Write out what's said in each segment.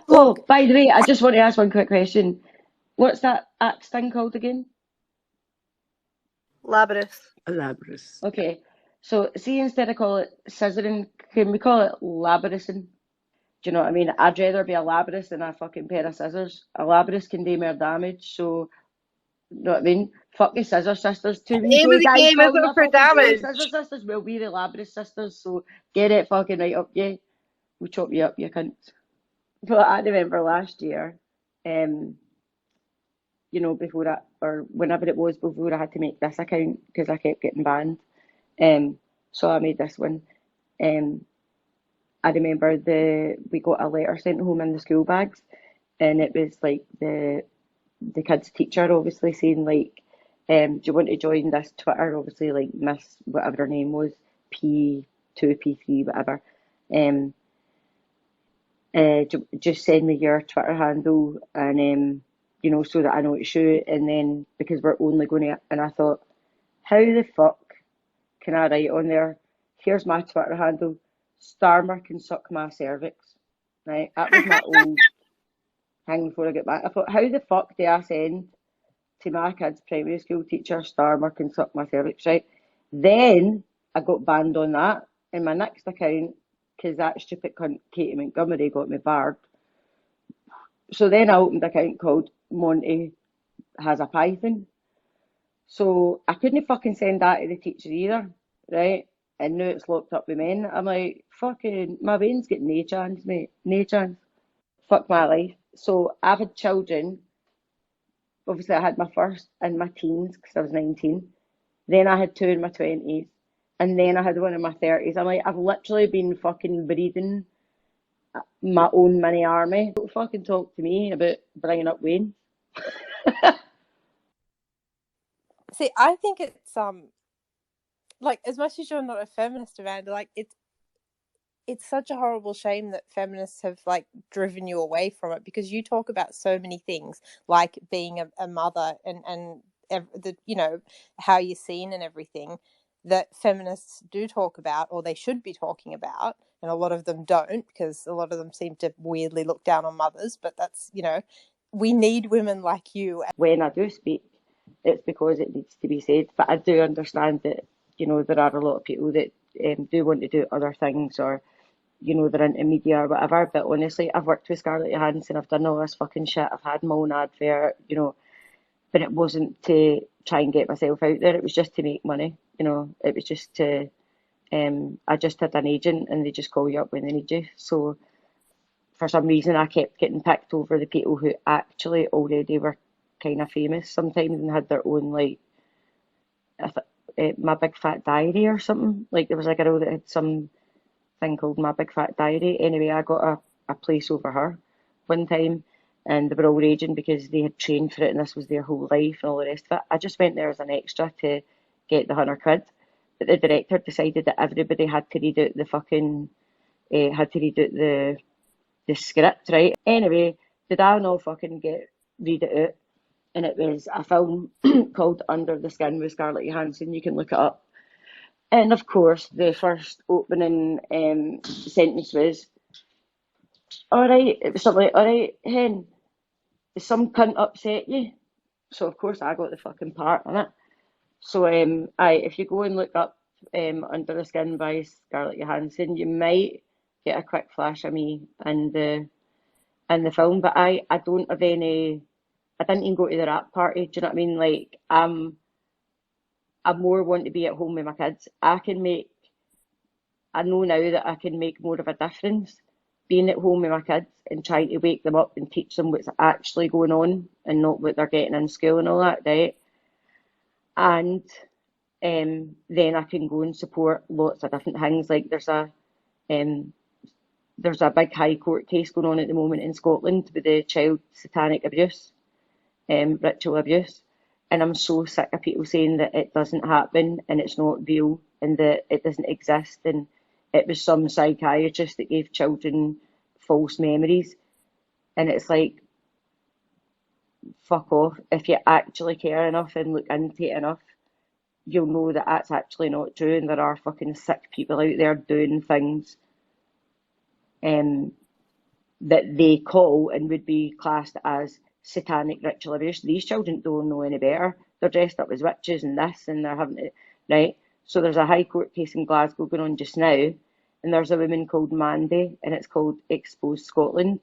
Oh, Look, by the way, I just want to ask one quick question. What's that axe thing called again? Labradus. Labradus. Okay, so see, instead of call it scissoring, can we call it labrysing? Do you know what I mean? I'd rather be a labrys than a fucking pair of scissors. A labrys can do more damage, so you know what I mean? Fuck the scissor sisters. Two wee The aim of gay the guys game calling isn't their for fucking fellow scissor damage. sisters. Well, we're the labrys sisters, so get it fucking right up, yeah. We'll chop you up, you cunt. But I remember last year, um, you know, before I, or whenever it was before I had to make this account because I kept getting banned. Um, so I made this one. Um, I remember we got a letter sent home in the school bags, and it was like the kid's teacher obviously saying like, do you want to join this Twitter? Obviously like Miss whatever her name was, P2, P3, whatever. Um, just send me your Twitter handle and you know, so that I know it's you. And then because we're only going to, and I thought, how the fuck can I write on there? Here's my Twitter handle. Starmer can suck my cervix. Right, that was my old thing before I get back. I thought, how the fuck do I send to my kid's primary school teacher, Starmer can suck my cervix? Right. Then I got banned on that in my next account because that stupid cunt Katie Montgomery got me barred. So then I opened an account called Monty Has a Python. So I couldn't fucking send that to the teacher either, right? And now it's locked up with men. I'm like, fucking, my brain's got no chance, mate. No chance. Fuck my life. So I've had children. Obviously, I had my first in my teens because I was 19. Then I had two in my 20s. And then I had one in my 30s. I'm like, I've literally been fucking breeding my own mini army. Don't fucking talk to me about bringing up Wayne. See, I think it's like, as much as you're not a feminist, Amanda, like it's such a horrible shame that feminists have like driven you away from it, because you talk about so many things like being a mother and the, you know, how you're seen and everything that feminists do talk about, or they should be talking about, and a lot of them don't, because a lot of them seem to weirdly look down on mothers. But that's, you know, we need women like you. When I do speak, it's because it needs to be said. But I do understand that, you know, there are a lot of people that do want to do other things, or, you know, they're into media or whatever. But honestly, I've worked with Scarlett Johansson, I've done all this fucking shit, I've had my own advert, you know, but it wasn't to try and get myself out there, it was just to make money, you know, it was just to, I just had an agent and they just call you up when they need you. So for some reason, I kept getting picked over the people who actually already were kind of famous sometimes and had their own, like, My Big Fat Diary or something. Like, there was a girl that had some thing called My Big Fat Diary. Anyway, I got a place over her one time, and they were all raging because they had trained for it and this was their whole life and all the rest of it. I just went there as an extra to get the 100 quid, but the director decided that everybody had to read out the fucking had to read out the script, right? Anyway, did I not fucking read it out? And it was a film called Under the Skin with Scarlett Johansson. You can look it up. And of course, the first opening sentence was, "All right," it was something like, "All right, hen, did some cunt upset you?" So of course I got the fucking part in it. So if you go and look up Under the Skin by Scarlett Johansson, you might get a quick flash of me in the film. But I don't have any. I didn't even go to the rap party. Do you know what I mean? Like I more want to be at home with my kids. I know now that I can make more of a difference being at home with my kids and trying to wake them up and teach them what's actually going on and not what they're getting in school and all that, right? And then I can go and support lots of different things. Like um, there's a big High Court case going on at the moment in Scotland with the child satanic abuse, ritual abuse. And I'm so sick of people saying that it doesn't happen and it's not real and that it doesn't exist and it was some psychiatrist that gave children false memories. And it's like, fuck off. If you actually care enough and look into it enough, you'll know that that's actually not true and there are fucking sick people out there doing things. Um, that they call and would be classed as satanic ritual abuse. These children don't know any better. They're dressed up as witches and this, and they're having it, right? So there's a High Court case in Glasgow going on just now, and there's a woman called Mandy, and it's called Expose Scotland.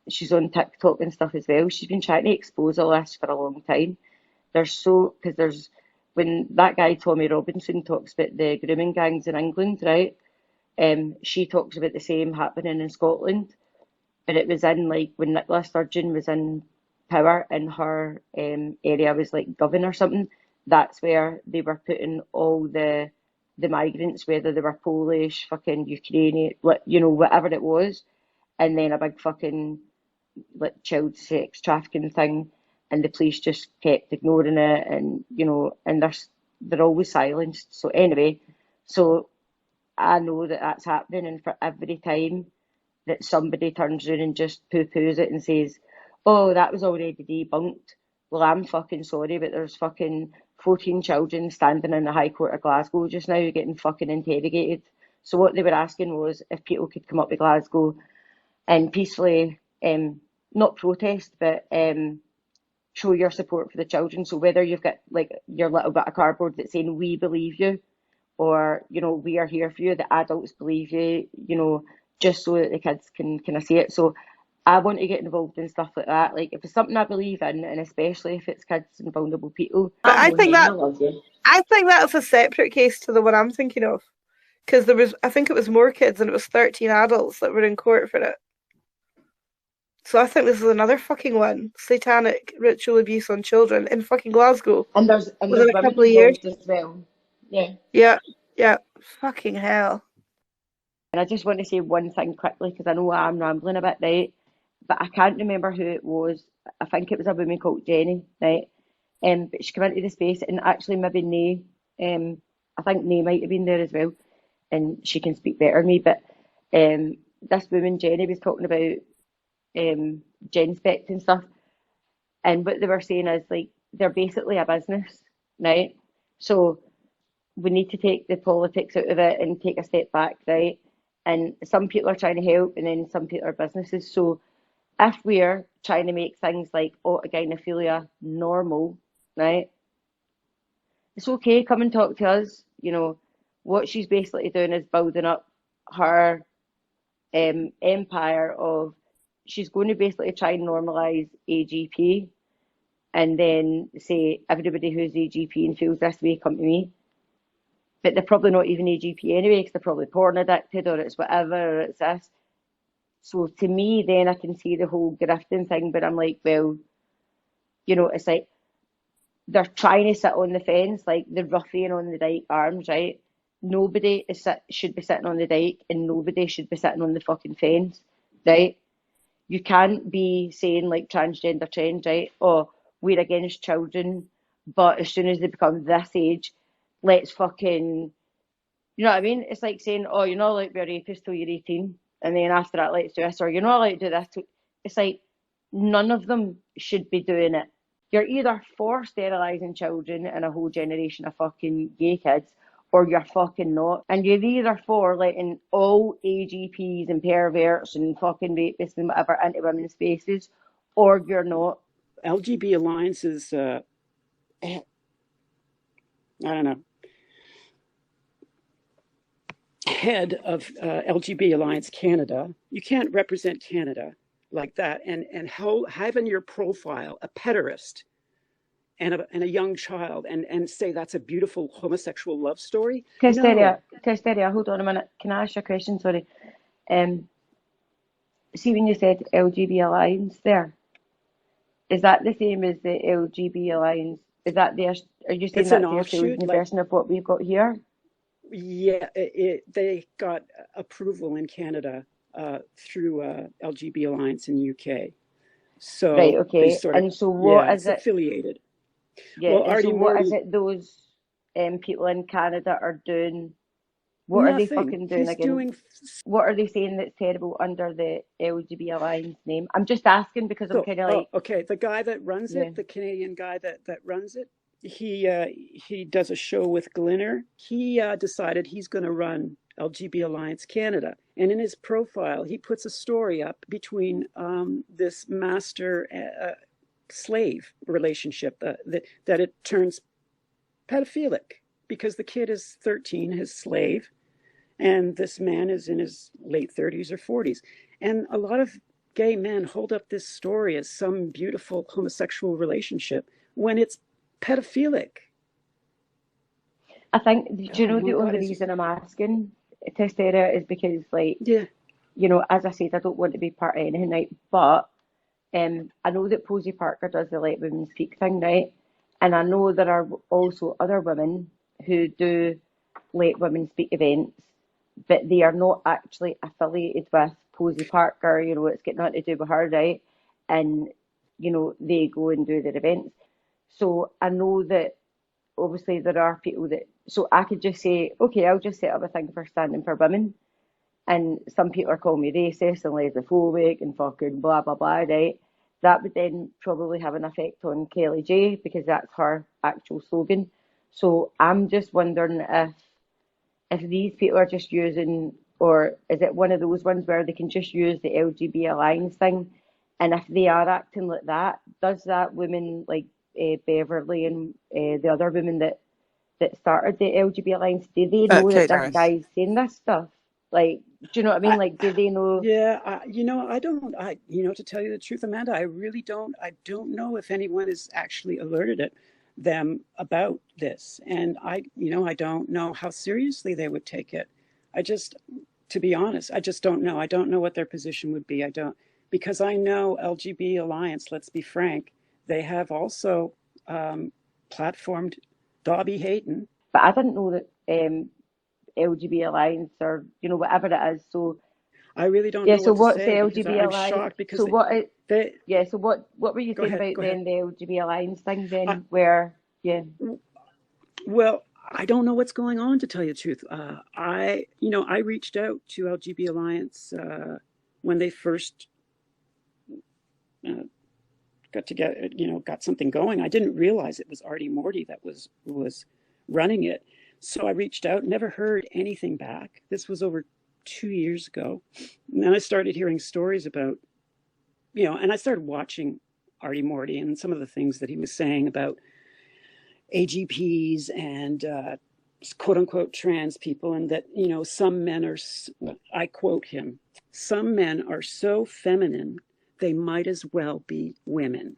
She's on TikTok and stuff as well. She's been trying to expose all this for a long time. Because when that guy Tommy Robinson talks about the grooming gangs in England, right? She talks about the same happening in Scotland, and it was in like when Nicola Sturgeon was in power in her area, was like Govan or something. That's where they were putting all the migrants, whether they were Polish, fucking Ukrainian, whatever it was, and then a big fucking like child sex trafficking thing, and the police just kept ignoring it, and and they're always silenced. So anyway, so I know that that's happening, and for every time that somebody turns around and just poo-poos it and says, "Oh, that was already debunked." Well, I'm fucking sorry, but there's fucking 14 children standing in the High Court of Glasgow just now getting fucking interrogated. So what they were asking was if people could come up to Glasgow and peacefully, not protest, but show your support for the children. So whether you've got like your little bit of cardboard that's saying "We believe you," or "We are here for you," the adults believe you, just so that the kids can kind of see it. So I want to get involved in stuff like that. Like if it's something I believe in, and especially if it's kids and vulnerable people, But I'm on it. I love you. I think that's a separate case to the one I'm thinking of, because I think it was more kids, and it was 13 adults that were in court for it. So I think this is another fucking one. Satanic ritual abuse on children in fucking Glasgow. And there's Within a women couple of years. involved as well. Yeah. Yeah. Fucking hell. And I just want to say one thing quickly because I know I'm rambling a bit, right? But I can't remember who it was. I think it was a woman called Jenny, right? But she came into the space, and actually maybe Nay, I think Nay might have been there as well, and she can speak better than me. But this woman Jenny was talking about GenSpect and stuff, and what they were saying is like they're basically a business, right? So we need to take the politics out of it and take a step back, right? And some people are trying to help, and then some people are businesses. So if we're trying to make things like autogynephilia normal, right? It's okay, come and talk to us. What she's basically doing is building up her empire of, she's going to basically try and normalise AGP, and then say everybody who's AGP and feels this way, come to me. But they're probably not even AGP anyway, because they're probably porn addicted, or it's whatever, or it's this. So to me, then I can see the whole grifting thing, but I'm like, well, it's like they're trying to sit on the fence, like the ruffian on the Dyke Arms, right? Nobody should be sitting on the Dyke, and nobody should be sitting on the fucking fence, right? You can't be saying like transgender trends, right? Oh, we're against children, but as soon as they become this age, let's fucking, you know what I mean? It's like saying, oh, you're not allowed to be a rapist till you're 18, and then after that, let's do this, or you're not allowed to do this. It's like none of them should be doing it. You're either for sterilising children and a whole generation of fucking gay kids, or you're fucking not. And you're either for letting all AGPs and perverts and fucking rapists and whatever into women's spaces, or you're not. LGB Alliance is, I don't know, head of LGB Alliance Canada. You can't represent Canada like that and have in your profile a pederast and a young child and say that's a beautiful homosexual love story. Casteria, hold on a minute. Can I ask you a question? Sorry. See, when you said LGB Alliance there, is that the same as the LGB Alliance? Is that their, are you saying It's that's an their offshoot, version of what we've got here? Yeah, they got approval in Canada through LGB Alliance in the UK. So Right, they okay. sort of, And so what is it's it? affiliated. Yeah, Well, and Artie so what is Morty, it those people in Canada are doing? What are they nothing. fucking doing He's again? doing What are they saying that's terrible under the LGBT Alliance name? I'm just asking because I'm so. kind of like, Okay. The guy that runs yeah. it, the Canadian guy that runs it, he does a show with Glinner. He decided he's going to run LGB Alliance Canada, And in his profile, he puts a story up between this master slave relationship that it turns pedophilic because the kid is 13, his slave, and this man is in his late 30s or 40s. And a lot of gay men hold up this story as some beautiful homosexual relationship when it's pedophilic. I think, do you know the only God, reason I'm asking, Testera, is because, like, yeah, you know, as I said, I don't want to be part of anything, right? But I know that Posey Parker does the Let Women Speak thing, right? And I know there are also other women who do Let Women Speak events, but they are not actually affiliated with Posey Parker. You know, it's got nothing to do with her, right? And, you know, they go and do their events. So I know that obviously there are people that, so I could just say, okay, I'll just set up a thing for standing for women. And some people are calling me racist and lesbophobic and fucking blah, blah, blah, right? That would then probably have an effect on Kelly J because that's her actual slogan. So I'm just wondering if these people are just using, or is it one of those ones where they can just use the LGB Alliance thing? And if they are acting like that, does that woman like Beverly and the other women that started the LGB Alliance, do they know that Kate this Harris. guy's saying this stuff? Like, do you know what I mean? Like, do they know? Yeah, I don't. To tell you the truth, Amanda, I really don't. I don't know if anyone has actually alerted them about this, and I don't know how seriously they would take it. To be honest, I just don't know. I don't know what their position would be. I don't, because I know LGB Alliance. Let's be frank, they have also platformed Dobby Hayton. But I didn't know that LGB Alliance or whatever it is. So I really don't yeah. know So what to what's the say because LGB I'm Alliance? shocked because So what? they Yeah. So what were you go saying ahead, about go ahead. then the LGB Alliance thing I, then? Where yeah. Well, I don't know what's going on, to tell you the truth. I reached out to LGB Alliance when they first uh, got together, got something going. I didn't realize it was Artie Morty that was running it. So I reached out, never heard anything back. This was over 2 years ago. And then I started hearing stories about, and I started watching Artie Morty and some of the things that he was saying about AGPs and quote unquote trans people, and that, some men are, I quote him, some men are so feminine, they might as well be women.